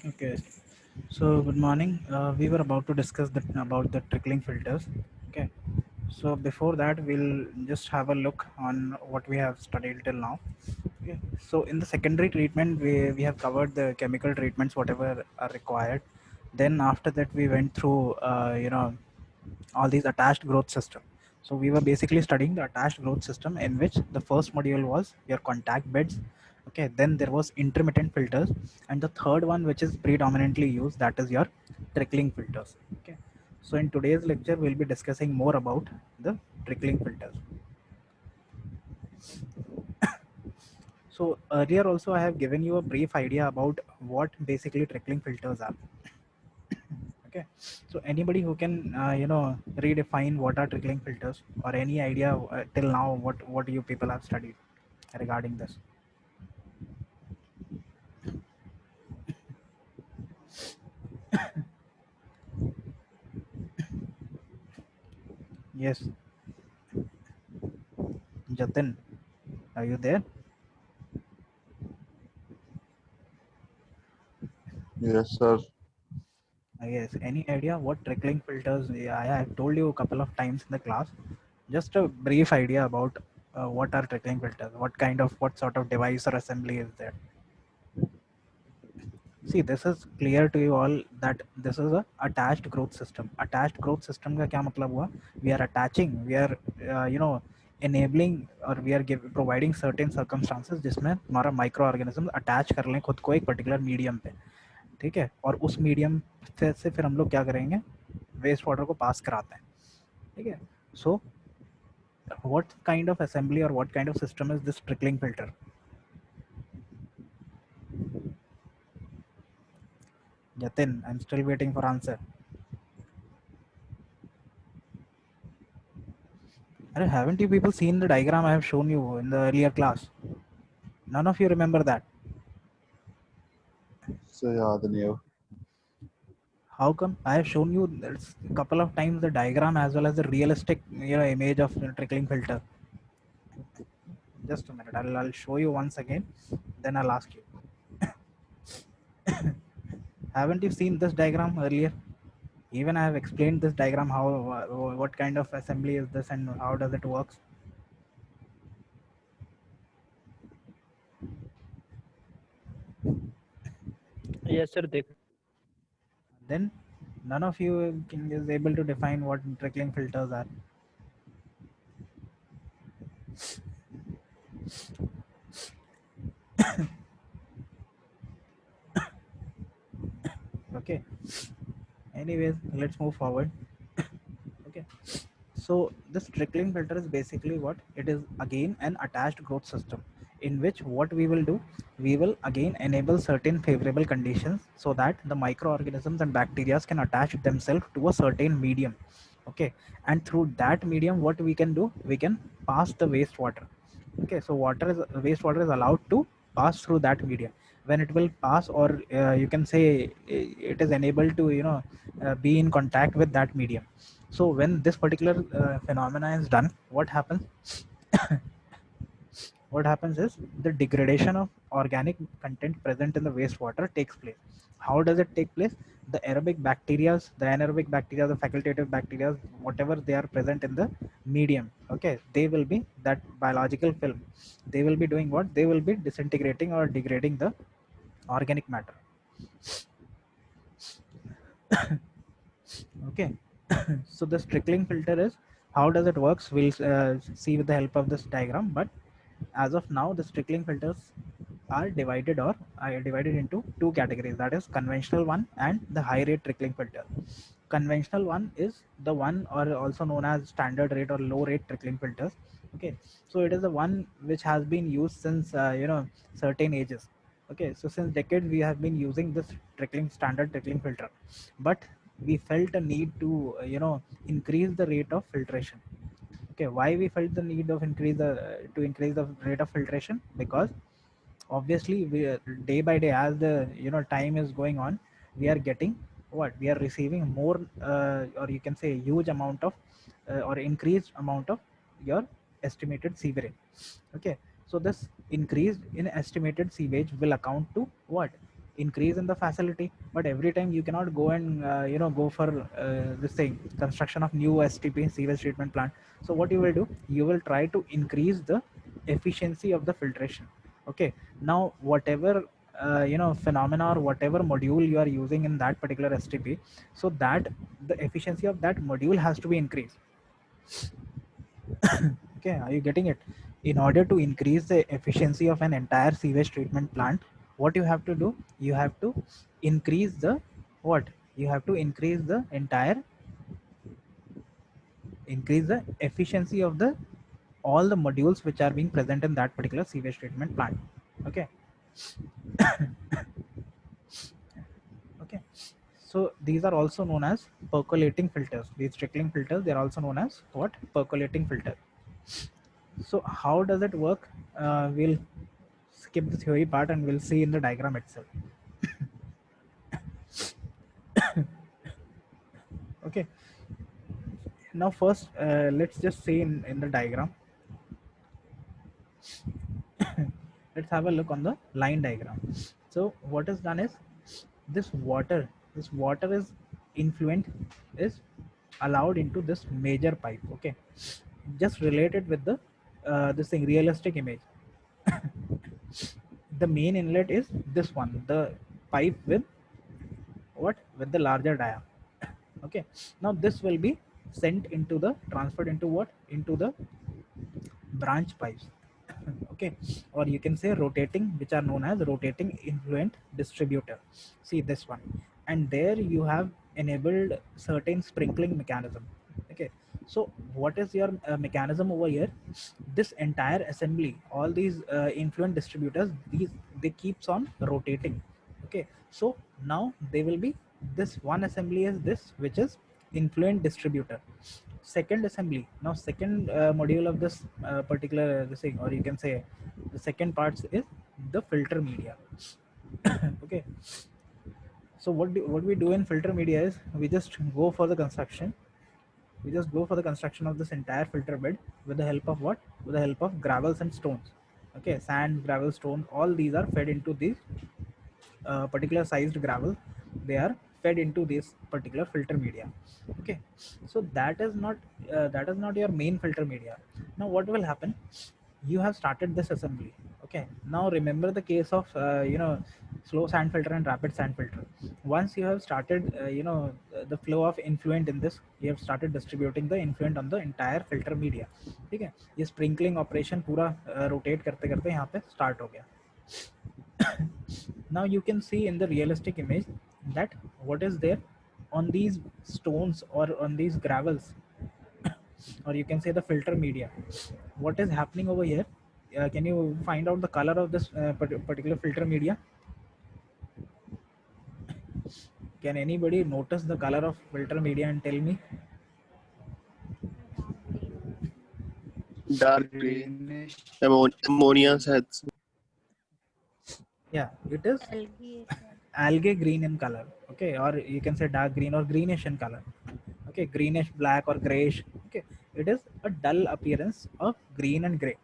Okay, so good morning. We were about to discuss about the trickling filters. Okay, so before that, we'll just have a look on what we have studied till now. Okay, so in the secondary treatment, we have covered the chemical treatments, whatever are required. Then after that, we went through, all these attached growth system. So we were basically studying the attached growth system, in which the first module was your contact beds. Okay, then there was intermittent filters, and the third one, which is predominantly used, that is your trickling filters. Okay, so in today's lecture we'll be discussing more about the trickling filters. So earlier also I have given you a brief idea about what basically trickling filters are. Okay, so anybody who can redefine what are trickling filters, or any idea till now what you people have studied regarding this? Yes, Jatin, are you there? Yes, sir. Yes, any idea what trickling filters? Yeah, I have told you a couple of times in the class. Just a brief idea about what are trickling filters, what sort of device or assembly is there. See, this is clear to you all that this is a attached growth system. Attached growth system का क्या मतलब हुआ? We are attaching, we are enabling, or we are providing certain circumstances जिसमें हमारा micro organism attach कर लें खुद को एक पर्टिकुलर मीडियम पे. ठीक है, और उस मीडियम से फिर हम लोग क्या करेंगे, वेस्ट वाटर को पास कराते हैं. ठीक है, सो what kind of assembly or what kind of system is this trickling filter? Jatin, I'm still waiting for answer. Haven't you people seen the diagram I have shown you in the earlier class? None of you remember that. So याद नहीं है. How come? I have shown you a couple of times the diagram as well as the realistic image of the trickling filter. Just a minute, I'll show you once again, then I'll ask you. Haven't you seen this diagram earlier? Even I have explained this diagram, how what kind of assembly is this and how does it works. Yes, sir. Then none of you is able to define what trickling filters are. Okay, anyways, let's move forward. Okay, so this trickling filter is basically what it is, again an attached growth system, in which what we will do, we will again enable certain favorable conditions so that the microorganisms and bacteria can attach themselves to a certain medium. Okay, and through that medium what we can do, we can pass the wastewater. Okay, so wastewater is allowed to pass through that medium. When it will pass, or you can say it is enabled to be in contact with that medium. So when this particular phenomena is done, what happens is the degradation of organic content present in the wastewater takes place. How does it take place? The aerobic bacteria, the anaerobic bacteria, the facultative bacteria, whatever they are present in the medium, okay, they will be that biological film. They will be doing what? They will be disintegrating or degrading the organic matter. Okay, so this trickling filter is, how does it works? We'll see with the help of this diagram. But as of now, the trickling filters are divided into two categories, that is conventional one and the high rate trickling filter. Conventional one is the one, or also known as standard rate or low rate trickling filters. Okay, so it is the one which has been used since certain ages. Okay, so since decades we have been using this standard trickling filter, but we felt a need to increase the rate of filtration. Okay, why we felt the need of increase the rate of filtration? Because obviously we, day by day, as the time is going on, we are getting what, we are receiving more, or you can say huge amount of or increased amount of your estimated sewerage. Okay, so this increased in estimated sewage will account to what, increase in the facility, but every time you cannot go and go for this thing, construction of new STP, sewage treatment plant. So what you will do, you will try to increase the efficiency of the filtration. Okay, now whatever phenomena or whatever module you are using in that particular STP, so that the efficiency of that module has to be increased. Okay, are you getting it? In order to increase the efficiency of an entire sewage treatment plant, what you have to do, you have to increase the what? You have to increase the efficiency of the all the modules which are being present in that particular sewage treatment plant. Okay. Okay. So these are also known as percolating filters. These trickling filters, they are also known as what? Percolating filter. So how does it work? We'll skip the theory part and we'll see in the diagram itself. Okay. Now first, let's just see in the diagram. Let's have a look on the line diagram. So what is done is this water is influent, is allowed into this major pipe. Okay, just related with the this thing, realistic image. The main inlet is this one, the pipe with what, with the larger dia. Okay, now this will be sent into the, transferred into what, into the branch pipes. Okay, or you can say rotating, which are known as rotating influent distributor. See this one, and there you have enabled certain sprinkling mechanism. Okay, so what is your mechanism over here? This entire assembly, all these influent distributors, these, they keeps on rotating. Okay, so now they will be, this one assembly is this, which is influent distributor. Second assembly, now second module of this particular this thing, or you can say the second parts is the filter media. Okay, so what we do in filter media is we just go for the construction, of this entire filter bed with the help of what, with the help of gravels and stones. Okay, sand, gravel, stone, all these are fed into these particular sized gravel. They are fed into this particular filter media. Okay, so that is not your main filter media. Now what will happen, you have started this assembly. Okay, now remember the case of slow sand filter and rapid sand filter. Once you have started the flow of influent in this, you have started distributing the influent on the entire filter media. ठीक है, ये sprinkling operation पूरा rotate करते करते यहाँ पे start हो गया. Now you can see in the realistic image that what is there on these stones or on these gravels, or you can say the filter media, what is happening over here. Can you find out the color of this particular filter media? Can anybody notice the color of filter media and tell me? Dark green. Ammonia says. Yeah, it is algae green in color. Okay, or you can say dark green or greenish in color. Okay, greenish, black or grayish. Okay, it is a dull appearance of green and gray.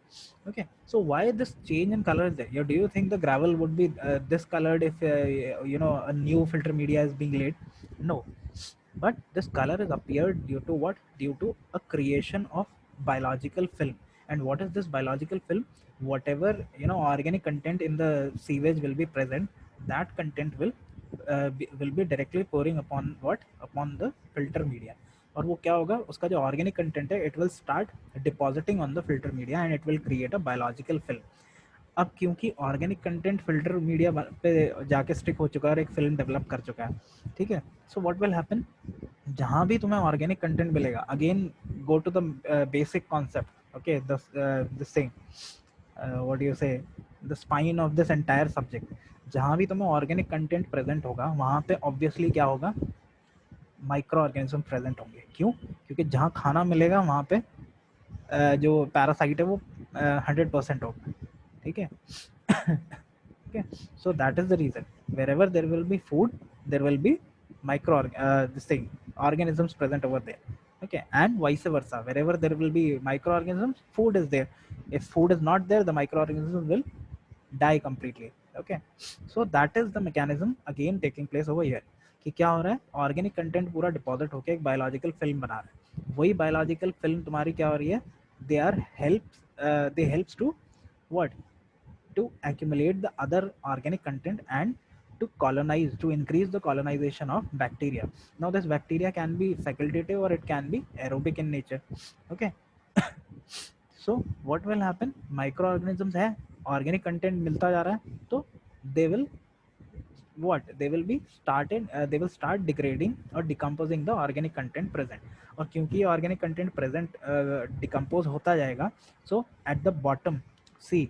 Okay, so why this change in color is there? Do you think the gravel would be this colored if a new filter media is being laid? No, but this color is appeared due to what? Due to a creation of biological film. And what is this biological film? Whatever organic content in the sewage will be present, that content will be directly pouring upon what, upon the filter media. और वो क्या होगा, उसका जो organic content है, it will start depositing on the filter media and it will create a biological film. अब क्योंकि organic content filter media पे जाके स्टिक हो चुका है और एक फिल्म डेवलप कर चुका है, ठीक है, सो व्हाट विल हैपन, जहां भी तुम्हें ऑर्गेनिक कंटेंट मिलेगा, again go to the basic concept. Okay, this thing, what you say, the spine of this entire subject, जहां भी तुम्हें ऑर्गेनिक कंटेंट प्रेजेंट होगा, वहां पे ऑब्वियसली क्या होगा, माइक्रो ऑर्गेनिज्म प्रेजेंट होंगे. क्यों? क्योंकि जहाँ खाना मिलेगा वहाँ पे जो पैरासाइट है वो 100% होगा. ठीक है. Okay, so that is the reason, wherever there will be food, there will be this thing, organisms present over there. Okay, and vice versa, wherever there will be microorganisms, food is there. If food is not there, the microorganisms will die completely. Okay, so that is the mechanism again taking place over here कि क्या हो रहा है, organic content पूरा deposit होकर एक biological film बना रहा है. वही बायोलॉजिकल फिल्म तुम्हारी क्या हो रही है, they helps to what, to accumulate the other organic content and to increase the colonization of bacteria. Now this bacteria can be facultative or it can be aerobic in nature. Okay. So what will happen, microorganisms है, organic content मिलता जा रहा है, तो they will they will start degrading or decomposing the organic content present. और क्योंकि organic content present decompose होता जाएगा, so at the bottom, see,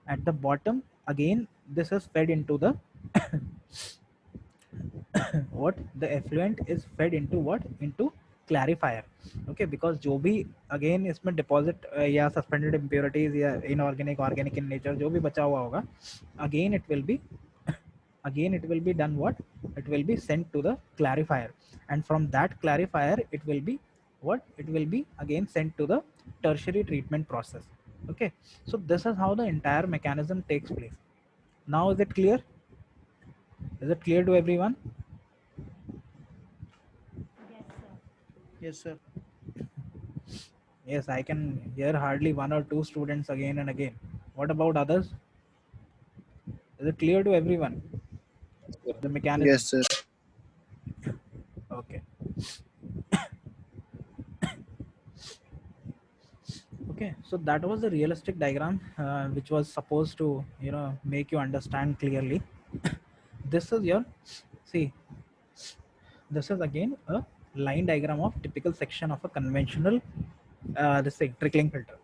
at the bottom again this is fed into the what, the effluent is fed into what, into clarifier. Okay, because जो भी again इसमें deposit या suspended impurities या inorganic organic in nature जो भी बचा हुआ होगा, again it will be done what, it will be sent to the clarifier, and from that clarifier it will be what, it will be again sent to the tertiary treatment process. Okay, so this is how the entire mechanism takes place. Now is it clear, is it clear to everyone? Yes, sir. Yes, I can hear hardly one or two students again and again. What about others? Is it clear to everyone, the mechanism? Yes, sir. Okay. Okay, so that was the realistic diagram which was supposed to, make you understand clearly. This is your, see, this is again a line diagram of typical section of a conventional this thing, trickling filter.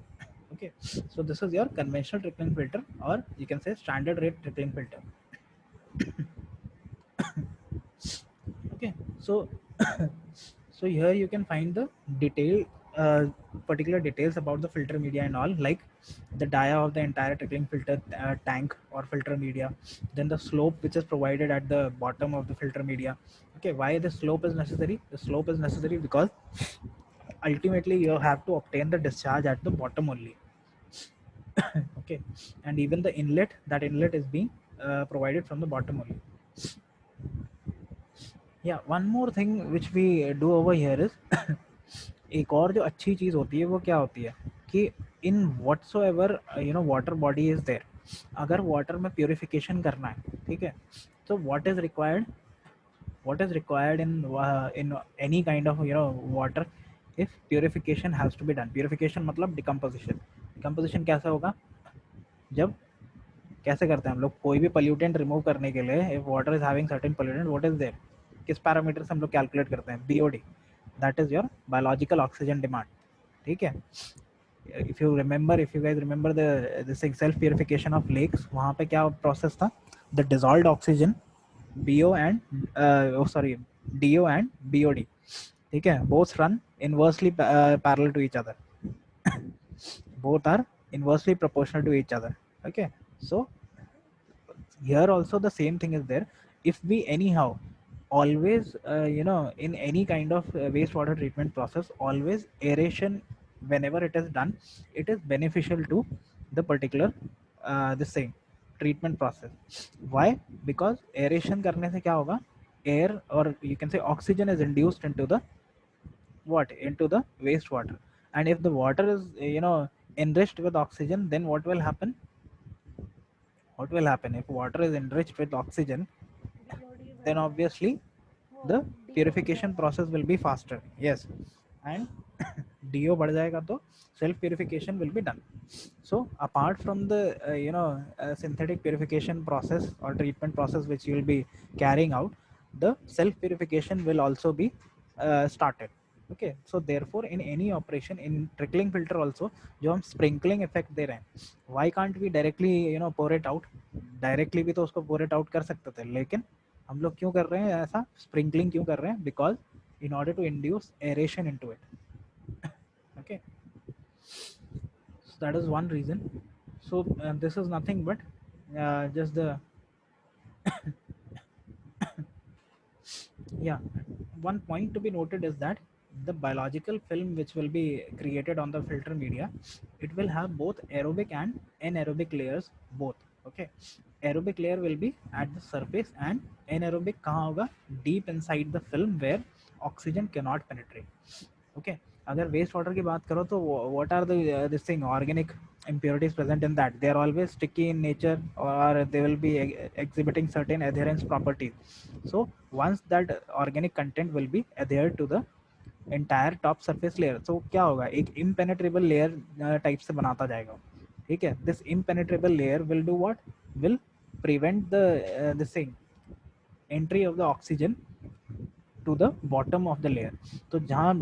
Okay, so this is your conventional trickling filter, or you can say standard rate trickling filter. Okay, so so here you can find the particular details about the filter media and all, like the dia of the entire trickling filter tank or filter media, then the slope which is provided at the bottom of the filter media. Okay, why the slope is necessary? The slope is necessary because ultimately you have to obtain the discharge at the bottom only. Okay, and even the inlet, that inlet is being provided from the bottom only. Yeah, one more thing which we do over here is एक और जो अच्छी चीज होती है वो क्या होती है कि इन whatsoever water body is there, अगर वाटर में प्योरिफिकेशन करना है, ठीक है, तो what is required in any kind of water, if purification has to be done. Purification मतलब decomposition कैसा होगा, जब कैसे करते हैं हम लोग कोई भी पोल्यूटेंट रिमूव करने के लिए, if water is having certain pollutant, what is there, किस पैरामीटर से हम लोग कैलकुलेट करते हैं, BOD, that is your biological oxygen demand. ठीक है, if you guys remember this self purification of lakes, वहाँ पे क्या प्रोसेस था, the dissolved oxygen BO and DO and BOD, ठीक है, both run inversely parallel to each other. Both are inversely proportional to each other. Okay, so here also the same thing is there. If we anyhow always in any kind of wastewater treatment process, always aeration, whenever it is done, it is beneficial to the particular this thing, treatment process. Why? Because aeration करने से क्या होगा, air, or you can say oxygen, is induced into the what, into the wastewater, and if the water is enriched with oxygen, then what will happen, if water is enriched with oxygen, then obviously the purification process will be faster. Yes, and DO बढ़ जाएगा तो self purification will be done. So apart from the synthetic purification process or treatment process which you will be carrying out, the self purification will also be started. Okay, so therefore in any operation, in trickling filter also, जो हम sprinkling effect दे रहे हैं, why can't we directly pour it out? Directly भी तो उसको pour it out कर सकते थे, लेकिन हम लोग क्यों कर रहे हैं ऐसा, sprinkling क्यों कर रहे हैं? Because in order to induce aeration into it. Okay, so that is one reason. So this is nothing but just the yeah, one point to be noted is that the biological film which will be created on the filter media, it will have both aerobic and anaerobic layers both. Okay, aerobic layer will be at the surface and anaerobic कहाँ होगा, deep inside the film where oxygen cannot penetrate. Okay, अगर waste water की बात करो तो what are the this thing organic impurities present in that? They are always sticky in nature or they will be exhibiting certain adherence properties. So once that organic content will be adhered to the entire top surface layer, so क्या होगा, एक impenetrable layer type से बनाता जाएगा. ठीक है, this impenetrable layer will do what, will prevent the this thing entry of the oxygen to the bottom of the layer. तो जहाँ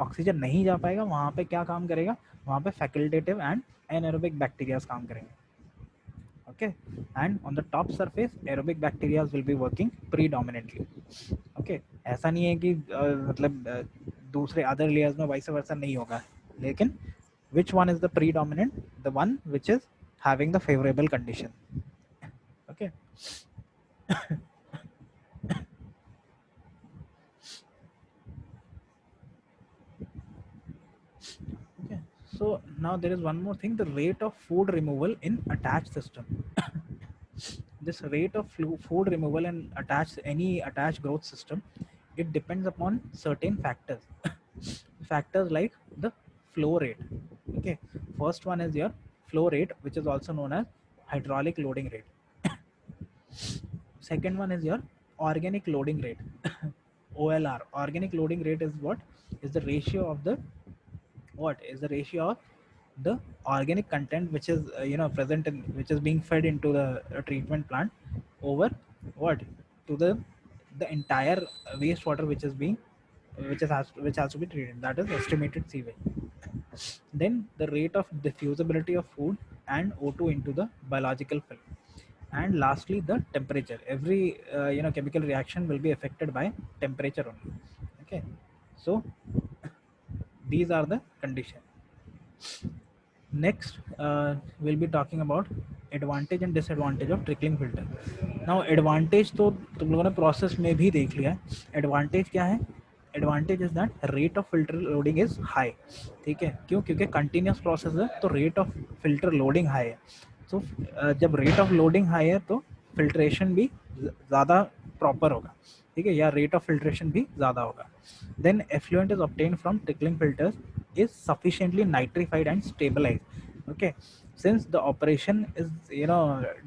ऑक्सीजन नहीं जा पाएगा वहाँ पे क्या काम करेगा, वहाँ पे फैकल्टेटिव एंड एनारोबिक बैक्टीरियाज काम करेंगे. Okay, and on the top surface aerobic bacterias will be working predominantly. Okay, ऐसा नहीं है कि मतलब दूसरे अदर लेयर्स में वाइस वर्सा नहीं होगा, लेकिन which one is the predominant, the one which is having the favorable condition. Okay. Okay, so now there is one more thing, the rate of food removal in attached system. This rate of food removal in any attached growth system, it depends upon certain factors. Factors like the flow rate. Okay, first one is your flow rate, which is also known as hydraulic loading rate. Second one is your organic loading rate. OLR, organic loading rate is what, is the ratio of the, what is the ratio of the organic content which is present in, which is being fed into the treatment plant over what, to the entire wastewater which is being, which has to be treated, that is estimated sewage. Then the rate of diffusibility of food and O2 into the biological film. And lastly the temperature. Every chemical reaction will be affected by temperature only. Okay, so these are the conditions. Next, we'll be talking about advantage and disadvantage of trickling filter. Now advantage तो तुम लोगों ने process में भी देख लिया है. Advantage क्या है? Advantage is that rate of filter loading is high. ठीक है, क्यों? क्योंकि continuous process है तो rate of filter loading high है. So जब rate of loading high है तो filtration भी ज़्यादा proper होगा. ठीक है, या rate of filtration भी ज़्यादा होगा. Then effluent is obtained from trickling filters is sufficiently nitrified and stabilized. Okay, since the operation is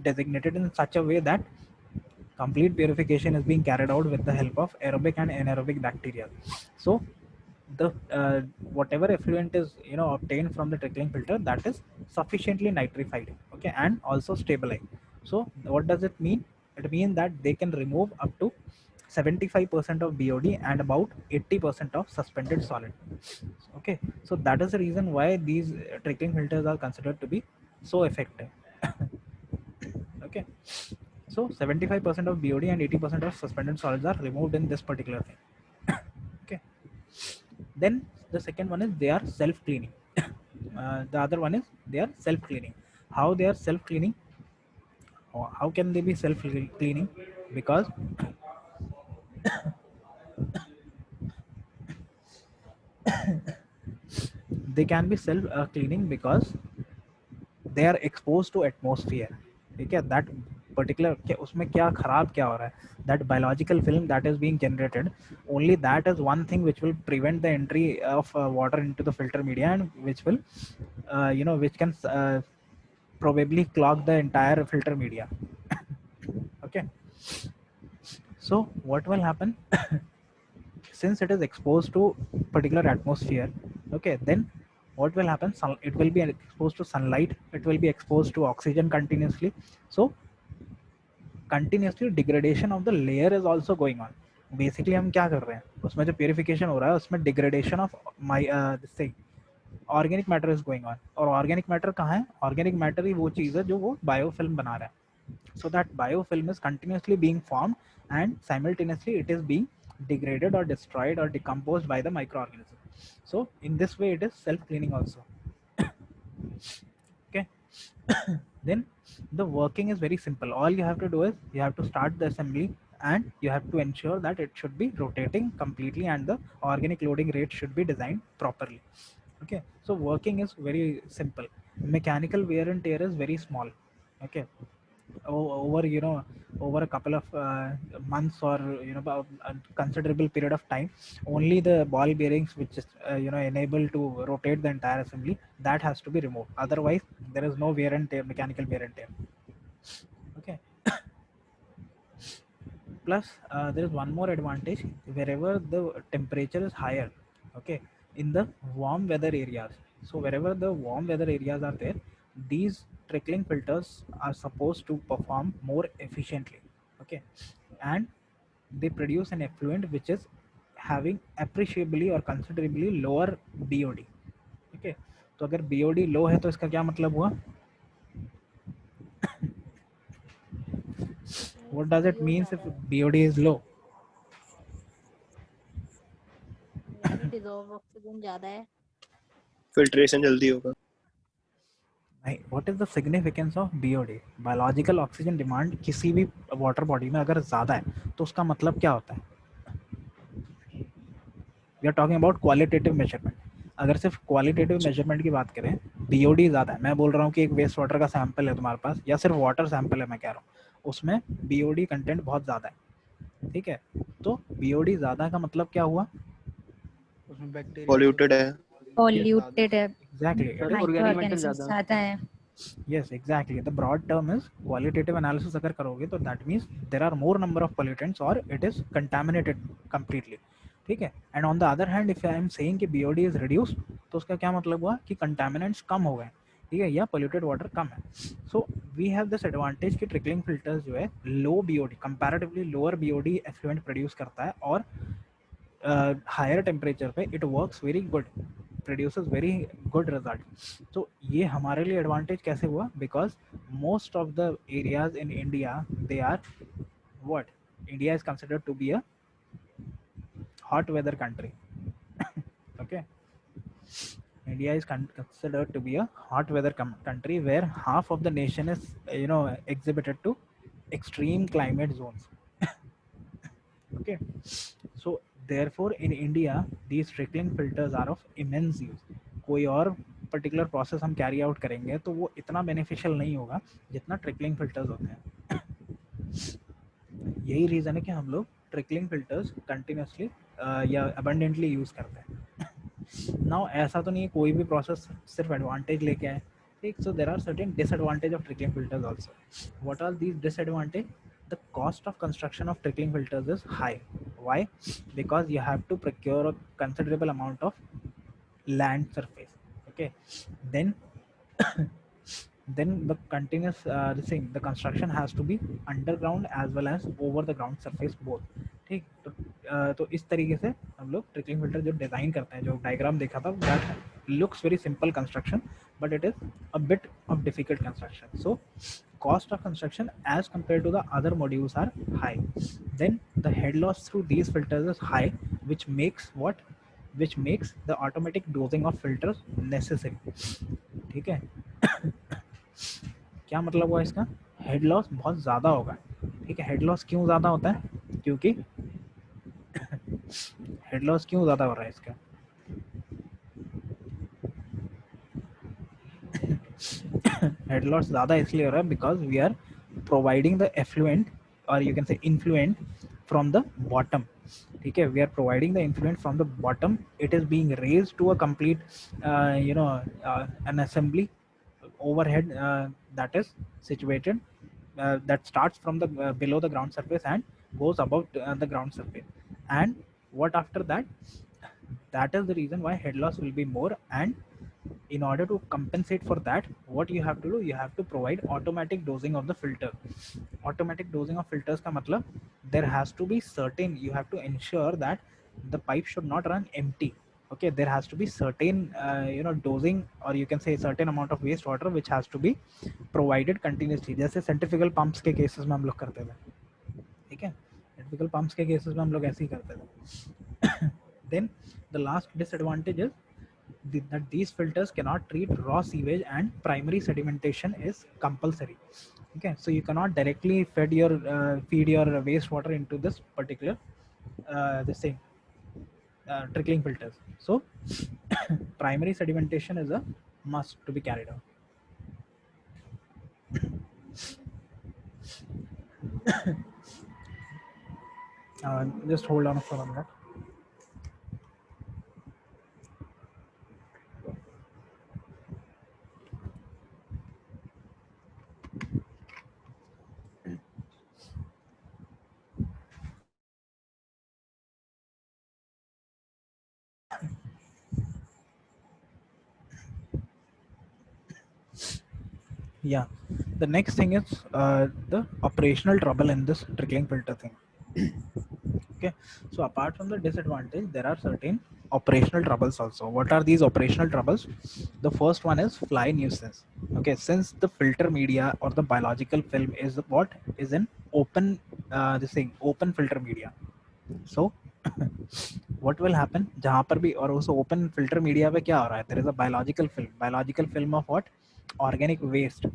designated in such a way that complete purification is being carried out with the help of aerobic and anaerobic bacteria, so the whatever effluent is obtained from the trickling filter, that is sufficiently nitrified, okay, and also stabilized. So what does it mean? It means that they can remove up to 75% of BOD and about 80% of suspended solid. Okay, so that is the reason why these trickling filters are considered to be so effective. Okay, so 75% of BOD and 80% of suspended solids are removed in this particular thing. Okay, then the second one is they are self-cleaning. The other one is they are self-cleaning. How they are self-cleaning? How can they be self-cleaning? Because they can be self-cleaning because they are exposed to atmosphere. ठीक है, that particular उसमें क्या खराब क्या हो रहा है, that biological film that is being generated, only that is one thing which will prevent the entry of water into the filter media, and which will which can probably clog the entire filter media. Okay, so what will happen? Since it is exposed to particular atmosphere, okay, then what will happen, it will be exposed to sunlight, it will be exposed to oxygen continuously, so continuously degradation of the layer is also going on. Basically हम क्या कर रहे हैं, उसमें जो purification हो रहा है उसमें degradation of my this thing organic matter is going on. और organic matter कहाँ है? Organic matter ही वो चीज़ है जो वो biofilm बना रहा है. So that biofilm is continuously being formed and simultaneously it is being degraded or destroyed or decomposed by the microorganism. So in this way it is self-cleaning also. Okay. Then the working is very simple. All you have to do is you have to start the assembly and you have to ensure that it should be rotating completely and the organic loading rate should be designed properly. Okay, so working is very simple. Mechanical wear and tear is very small. Okay, over over a couple of months or a considerable period of time, only the ball bearings which is enable to rotate the entire assembly, that has to be removed. Otherwise there is no wear and tear, mechanical wear and tear. Okay. Plus there is one more advantage. Wherever the temperature is higher, okay, in the warm weather areas, so wherever the warm weather areas are there, these trickling filters are supposed to perform more efficiently. Okay. And they produce an effluent which is having appreciably or considerably lower BOD. Okay. तो अगर BOD लो है तो इसका क्या मतलब हुआ? What does it mean if BOD is low? Mostly dissolve oxygen ज्यादा है। फिल्ट्रेशन जल्दी होगा। What is the significance of BOD? Biological oxygen demand किसी भी वाटर बॉडी में अगर ज़्यादा है तो उसका मतलब क्या होता है? We are talking about qualitative measurement. अगर सिर्फ क्वालिटेटिव मेजरमेंट की बात करें, BOD ज़्यादा है, मैं बोल रहा हूँ कि एक वेस्ट वाटर का सैंपल है तुम्हारे पास, या सिर्फ वाटर सैंपल है, मैं कह रहा हूँ उसमें BOD कंटेंट बहुत ज़्यादा है, ठीक है, तो BOD ज़्यादा का मतलब क्या हुआ? उसमें बैक्टीरिया पॉल्यूटेड है। पॉल्यूटेड है, एग्जैक्टली, माइक्रोऑर्गेनिजम्स ज्यादा है। yes, exactly, the broad term is qualitative analysis अगर करोगे तो that means there are more number of pollutants or it is contaminated completely, ठीक है। and on the other hand if I am saying कि BOD is reduced, तो उसका क्या मतलब हुआ कि contaminants कम हो गए, ठीक है, या polluted water कम है। so we have this advantage कि trickling filters जो है low BOD, comparatively lower BOD effluent produce करता है, और हायर टेम्परेचर पे it works very good, produces very good result. तो ये हमारे लिए एडवांटेज कैसे हुआ? Because most of the areas in India they are what, India is considered to be a hot weather country. Okay. India is considered to be a hot weather country where half of the nation is exhibited to extreme climate zones. Okay. So therefore in India these trickling filters are of immense use. कोई और particular process हम carry out करेंगे तो वो इतना beneficial नहीं होगा जितना ट्रिकलिंग फिल्टर्स होते हैं। यही रीज़न है कि हम लोग ट्रिकलिंग फिल्टर्स कंटिन्यूसली या अबंडेंटली यूज़ करते हैं। नाउ ऐसा तो नहीं है कोई भी प्रोसेस सिर्फ एडवांटेज लेके आए, ठीक। So there are certain disadvantage of trickling filters also. What are these disadvantage? The cost of construction of trickling filters is high. Why? Because you have to procure a considerable amount of land surface. Okay. Then then the continuous the construction has to be underground as well as over the ground surface both, ठीक। तो इस तरीके से हम लोग trickling filter जो design करते हैं, जो डायग्राम देखा था, that looks very simple construction but it is a bit of difficult construction. So cost of construction as compared to the other modules are high. Then the head loss through these filters is high, which makes what, which makes the automatic dosing of filters necessary, ठीक है। क्या मतलब हुआ इसका? Head loss बहुत ज़्यादा होगा, ठीक है। हेड लॉस क्यों ज़्यादा होता है? क्योंकि हेड लॉस क्यों ज़्यादा हो रहा है इसका? हेड लॉस ज़्यादा इसलिए हो रहा है because we are providing the effluent or you can say influent from the bottom, ठीक है। We are providing the influent from the bottom, it is being raised to a complete an assembly overhead that is situated that starts from the below the ground surface and goes above the ground surface. And what after that, that is the reason why head loss will be more. And in order to compensate for that, what you have to do, you have to provide automatic dosing of the filter. Automatic dosing of filters ka matlab, there has to be certain, you have to ensure that the pipe should not run empty. Okay, there has to be certain dosing, or you can say certain amount of wastewater which has to be provided continuously. जैसे centrifugal pumps के cases में हम लोग करते थे, ठीक है। centrifugal pumps के cases में हम लोग ऐसे ही करते थे। Then the last disadvantage is that these filters cannot treat raw sewage and primary sedimentation is compulsory. Okay, so you cannot directly feed your wastewater into this particular the same trickling filters. So primary sedimentation is a must to be carried out. Just hold on for a minute. Yeah, the next thing is the operational trouble in this trickling filter thing. Okay, so apart from the disadvantage, there are certain operational troubles also. What are these operational troubles? The first one is fly nuisance. Okay, since the filter media or the biological film is what is an open this thing open filter media. So what will happen जहाँ पर भी और उस open filter media पे क्या हो रहा है, there is a biological film of what, organic waste.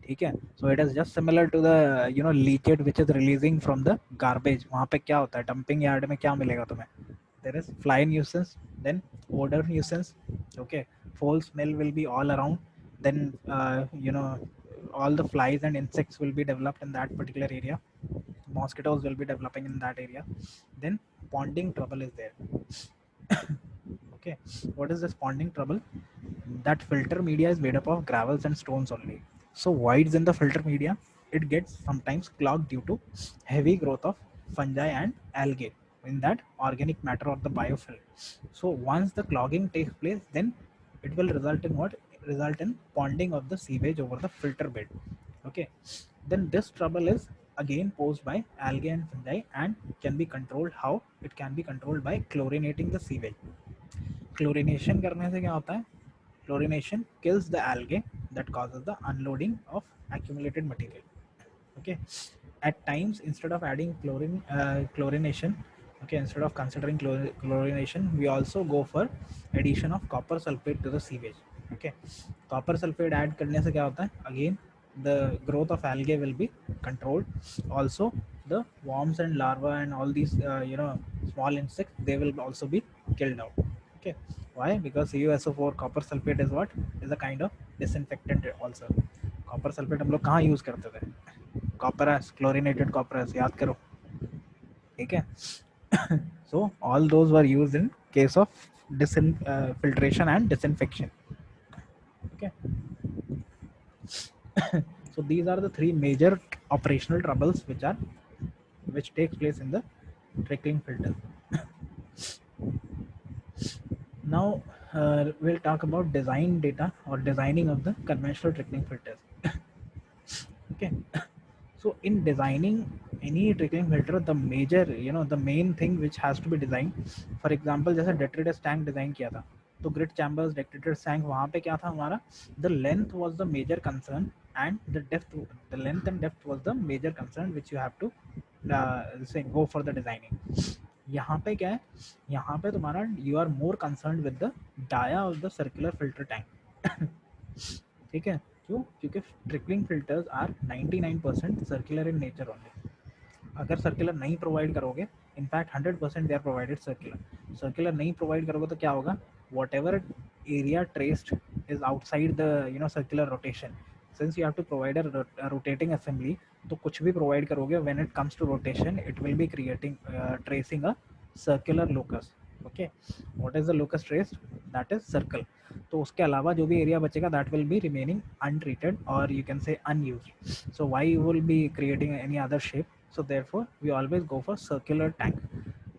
ठीक है, so it is just similar to the leachate which is releasing from the garbage. वहाँ पे क्या होता है, dumping yard में क्या मिलेगा तुम्हें, there is fly nuisance, then odor nuisance. Okay, foul smell will be all around, then all the flies and insects will be developed in that particular area, mosquitoes will be developing in that area, then ponding trouble is there. Okay, what is this ponding trouble? That filter media is made up of gravels and stones only. So voids in the filter media, it gets sometimes clogged due to heavy growth of fungi and algae in that organic matter or the biofilm. So once the clogging takes place, then it will result in what? Result in ponding of the sewage over the filter bed. Okay, then this trouble is again posed by algae and fungi and can be controlled. How? It can be controlled by chlorinating the sewage. Chlorination करने से क्या होता है? Chlorination kills the algae that causes the unloading of accumulated material. Okay, at times instead of adding chlorination, okay, instead of considering chlorination, we also go for addition of copper sulfate to the sewage. Okay, copper sulfate add करने से क्या होता है? Again, the growth of algae will be controlled. Also, the worms and larvae and all these small insects, they will also be killed out. Okay, why? Because CuSO4 copper sulfate is what, is a kind of disinfectant also. Copper sulphate हम लोग कहाँ use करते थे? कॉपरस, chlorinated कॉपरस, याद करो. ठीक है, so all those were used in case of filtration and disinfection. Okay, so these are the three major operational troubles which takes place in the trickling filter. Now we'll talk about design data or designing of the conventional trickling filters. Okay, so in designing any trickling filter, the major the main thing which has to be designed, for example जैसे detritus tank design किया था, तो grit chambers, detritus tank, वहाँ पे क्या था हमारा, the length was the major concern and the length and depth was the major concern which you have to say go for the designing. यहाँ पे क्या है, यहाँ पे तुम्हारा you are more concerned with the dia of the circular filter tank. ठीक है, क्यों? क्योंकि trickling filters are 99% circular in nature only. अगर सर्कुलर नहीं प्रोवाइड करोगे, in fact 100% they are provided circular. Circular नहीं प्रोवाइड करोगे तो क्या होगा, whatever area traced is outside the circular rotation, since you have to provide a rotating assembly, तो कुछ भी प्रोवाइड करोगे when it comes to rotation it will be creating tracing a circular locus. Okay, what is the locus traced? That is circle. तो उसके अलावा जो भी area बचेगा that will be remaining untreated or you can say unused. So why you will be creating any other shape? So therefore we always go for circular tank.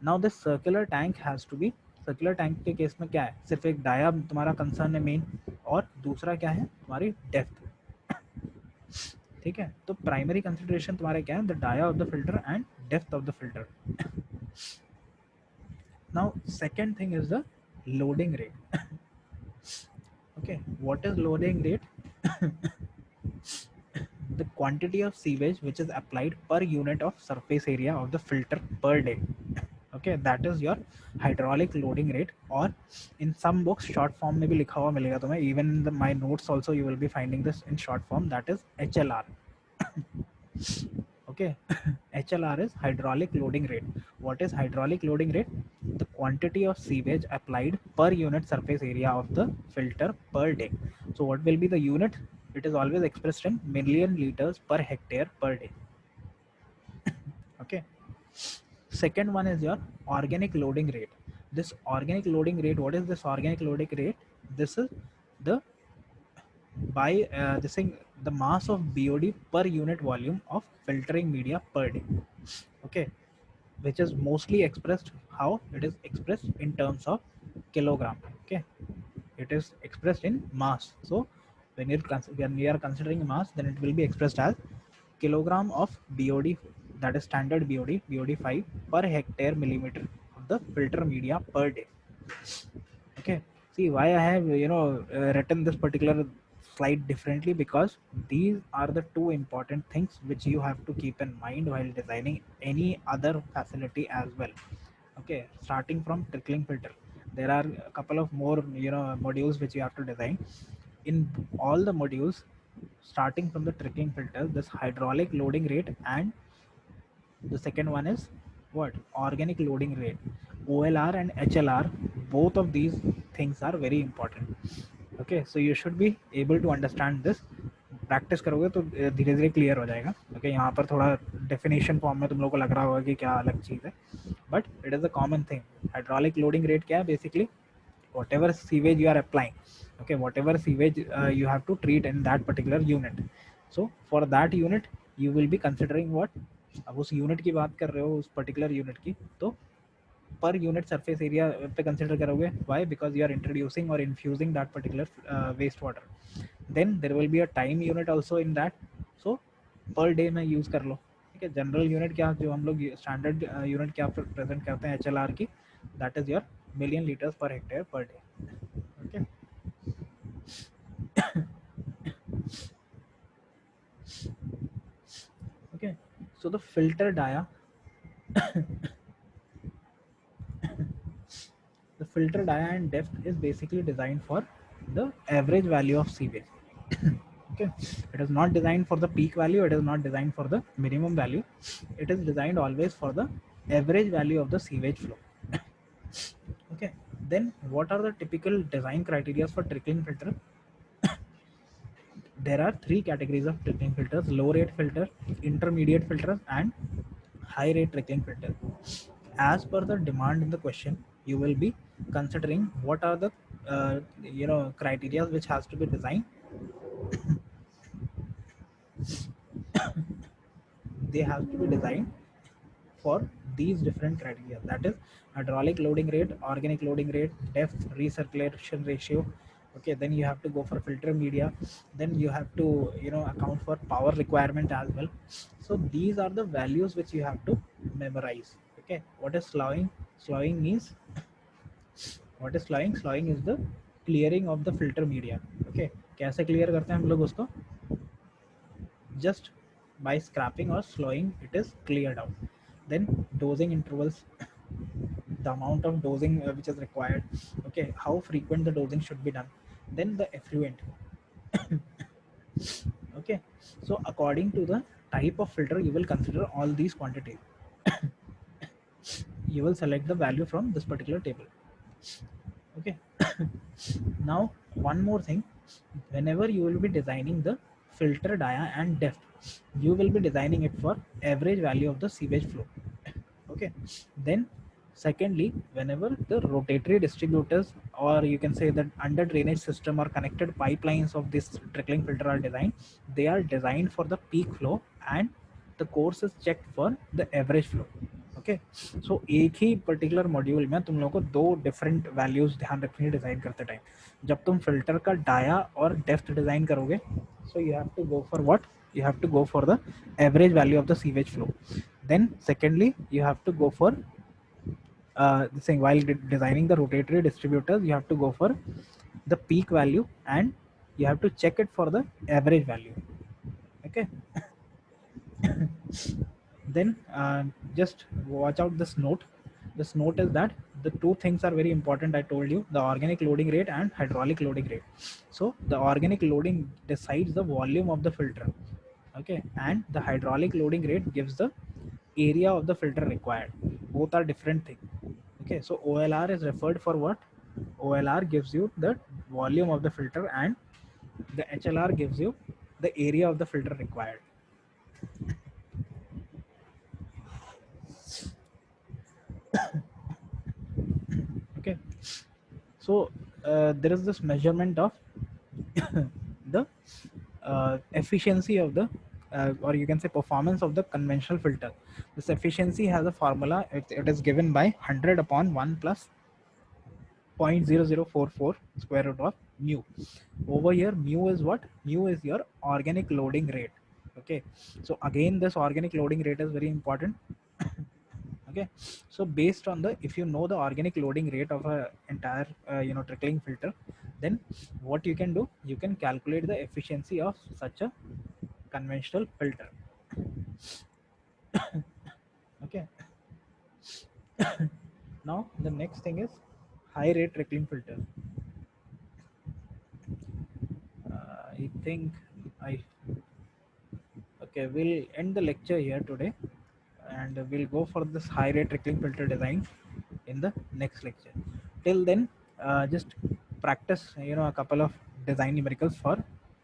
Now this circular tank has to be, circular tank के case में क्या है, सिर्फ एक dia तुम्हारा concern है main, और दूसरा क्या है तुम्हारी डेप्थ. ठीक है, तो प्राइमरी कंसिडरेशन तुम्हारे क्या है, the dia of the filter and depth of the filter. Now second thing is the loading rate. Okay, what is loading rate? The quantity of sewage which is applied per unit of surface area of the filter per day. Okay, that is your hydraulic loading rate, or in some books short form में भी लिखा हुआ मिलेगा तुम्हें, even in my notes also you will be finding this in short form, that is HLR. Okay, HLR is hydraulic loading rate. What is hydraulic loading rate? The quantity of sewage applied per unit surface area of the filter per day. So what will be the unit? It is always expressed in million liters per hectare per day. Okay. Second one is your organic loading rate. This organic loading rate, what is this organic loading rate? This is the by this thing, the mass of BOD per unit volume of filtering media per day. Okay, which is mostly expressed, how it is expressed in terms of kilogram. Okay, it is expressed in mass. So when you are considering mass, then it will be expressed as kilogram of BOD, that is standard BOD, BOD5 per hectare millimeter of the filter media per day. Okay, see why I have written this particular slide differently, because these are the two important things which you have to keep in mind while designing any other facility as well. Okay, starting from trickling filter, there are a couple of more modules which you have to design. In all the modules, starting from the trickling filter, this hydraulic loading rate, and the second one is what? Organic loading rate. OLR and HLR, both of these things are very important. Okay, so you should be able to understand this. Practice करोगे तो धीरे धीरे clear हो जाएगा. Okay, यहाँ पर थोड़ा definition form में तुम लोग को लग रहा होगा कि क्या अलग चीज़ है, but it is a common thing. Hydraulic loading rate क्या है? Basically whatever sewage you are applying, okay, whatever sewage you have to treat in that particular unit. So for that unit you will be considering what? अब उस unit की बात कर रहे हो, उस पर्टिकुलर यूनिट की, तो पर यूनिट सरफेस एरिया पे कंसिडर करोगे. Why? Because you are introducing और infusing that particular waste water. Then there will be a time unit also in that. So per day में यूज कर लो. ठीक है, जनरल यूनिट क्या, जो हम लोग स्टैंडर्ड यूनिट क्या प्रेजेंट करते हैं HLR की, that is your million liters per hectare per day. Okay. Okay, so the filter dia the filter dia and depth is basically designed for the average value of sewage. Okay, it is not designed for the peak value, it is not designed for the minimum value, it is designed always for the average value of the sewage flow. Okay, then what are the typical design criteria for trickling filter? There are three categories of trickling filters: low rate filter, intermediate filters, and high rate trickling filter. As per the demand in the question, you will be considering what are the criteria which has to be designed. They have to be designed for these different criteria, that is hydraulic loading rate, organic loading rate, depth, recirculation ratio. Okay, then you have to go for filter media, then you have to account for power requirement as well. So these are the values which you have to memorize. Okay, what is sloughing? Sloughing means, what is sloughing? Sloughing is the clearing of the filter media. Okay, कैसे clear करते हैं हम लोग उसको? Just by scrapping or sloughing it is cleared out. Then dosing intervals, the amount of dosing which is required. Okay, how frequent the dosing should be done. Then the effluent. Okay, so according to the type of filter you will consider all these quantities. You will select the value from this particular table. Okay. Now one more thing, whenever you will be designing the filter dia and depth, you will be designing it for average value of the sewage flow. Okay, then secondly, whenever the rotatory distributors, or you can say that under drainage system or connected pipelines of this trickling filter are designed, they are designed for the peak flow and the course is checked for the average flow. Okay, so एक ही particular module में तुम लोगों को दो different values ध्यान रखनी है डिजाइन करते टाइम. जब तुम फिल्टर का डाया और डेप्थ डिजाइन करोगे, so you have to go for what? You have to go for the average value of the sewage flow. Then secondly, you have to go for this thing, while designing the rotatory distributors, you have to go for the peak value and you have to check it for the average value. Okay. Then just watch out this note. This note is that the two things are very important. I told you, the organic loading rate and hydraulic loading rate. So the organic loading decides the volume of the filter. Okay, and the hydraulic loading rate gives the area of the filter required. Both are different things. Okay, so OLR is referred for what? OLR gives you the volume of the filter and the HLR gives you the area of the filter required. So there is this measurement of the efficiency of the or you can say performance of the conventional filter. This efficiency has a formula. It is given by 100 upon 1 plus 0.0044 square root of mu. Over here, mu is what? Mu is your organic loading rate. Okay, so again, this organic loading rate is very important. Okay, so based on the, if you know the organic loading rate of a entire trickling filter, then what you can do, you can calculate the efficiency of such a conventional filter. Okay, now the next thing is high rate trickling filter. I think okay, we'll end the lecture here today, and we'll go for this high rate trickling filter design in the next lecture. Till then, just practice a couple of design numericals for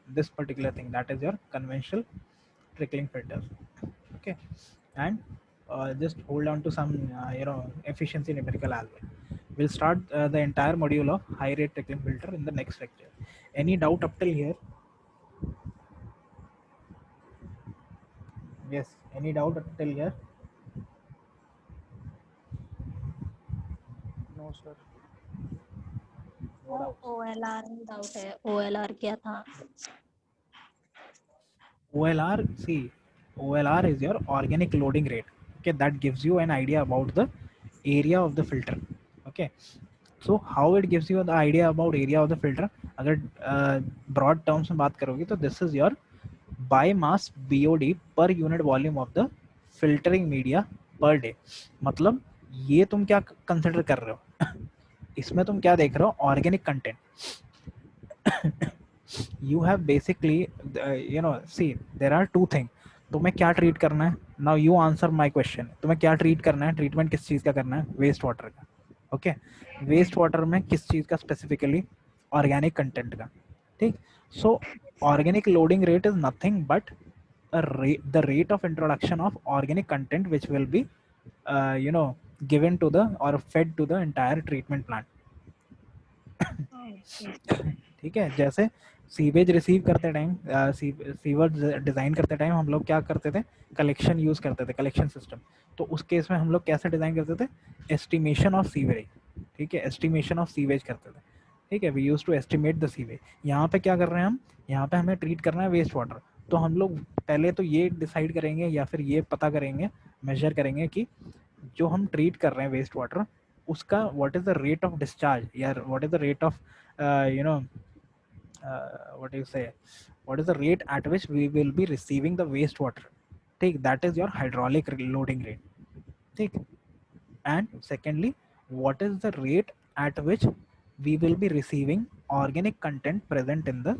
this particular thing, that is your conventional trickling filters. Okay, and just hold on to some efficiency numerical as well. We'll start the entire module of high rate trickling filter in the next lecture. Any doubt up till here? Yes, any doubt up till here? No, sir. No doubts. OLR में doubt है, OLR क्या था? OLR, see, OLR is your organic loading rate. Okay, that gives you an idea about the area of the filter. Okay, so how it gives you the idea about area of the filter? अगर broad terms में बात करोगे तो this is your biomass BOD per unit volume of the filtering media per day. मतलब ये तुम क्या consider कर रहे हो? इसमें तुम क्या देख रहे हो? Organic content. You have basically see, there are two things. तुम्हें क्या ट्रीट करना है? Now you answer my question. तुम्हें क्या ट्रीट करना है? ट्रीटमेंट किस चीज का करना है? वेस्ट वाटर का. ओके, वेस्ट वाटर में किस चीज का स्पेसिफिकली? ऑर्गेनिक कंटेंट का. ठीक. सो organic loading rate is nothing but the rate of introduction of organic content which will be given to the or fed to the entire treatment plant. ठीक है, जैसे sewage receive करते time, sewer design करते time हम लोग क्या करते थे? कलेक्शन यूज करते थे, कलेक्शन सिस्टम. तो उस केस में हम लोग कैसे डिजाइन करते थे? Estimation of sewage. ठीक है, एस्टिमेशन ऑफ सीवेज करते थे. ठीक है, we use to estimate the sewage. यहाँ पे क्या कर रहे हैं हम? यहाँ पे हमें ट्रीट करना है वेस्ट वाटर. तो हम लोग पहले तो ये डिसाइड करेंगे या फिर ये पता करेंगे, मेजर करेंगे कि जो हम ट्रीट कर रहे हैं वेस्ट वाटर, उसका what is the rate of discharge या what is the rate of what do you say, what is the rate at which we will be receiving the wastewater. Take that is your hydraulic loading rate. Take. And secondly, what is the rate at which we will be receiving organic content present in the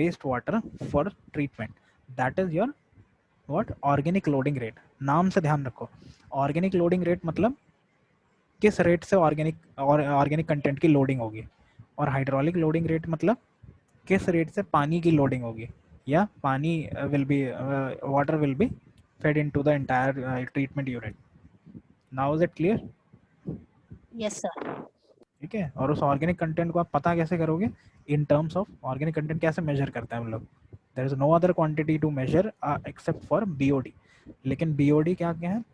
wastewater for treatment. That is your what? Organic loading rate. नाम से ध्यान रखो. Organic loading rate मतलब किस rate से organic content की loading होगी, और हाइड्रोलिक लोडिंग रेट मतलब किस रेट से पानी की लोडिंग होगी, या पानी will be water will be fed into the entire treatment unit. Now is it clear? Yes sir. ठीक है, और उस ऑर्गेनिक कंटेंट को आप पता कैसे करोगे? In terms of organic content कैसे मेजर करते हैं हम लोग? There is no other quantity to measure except for BOD. लेकिन बीओडी क्या क्या है?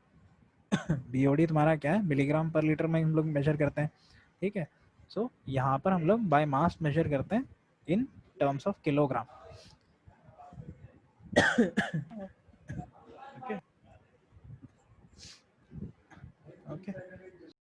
बीओडी तुम्हारा क्या है? मिलीग्राम पर लीटर में हम लोग मेजर करते हैं. ठीक है, सो यहाँ पर हम लोग बाय मास मेजर करते हैं इन टर्म्स ऑफ किलोग्राम.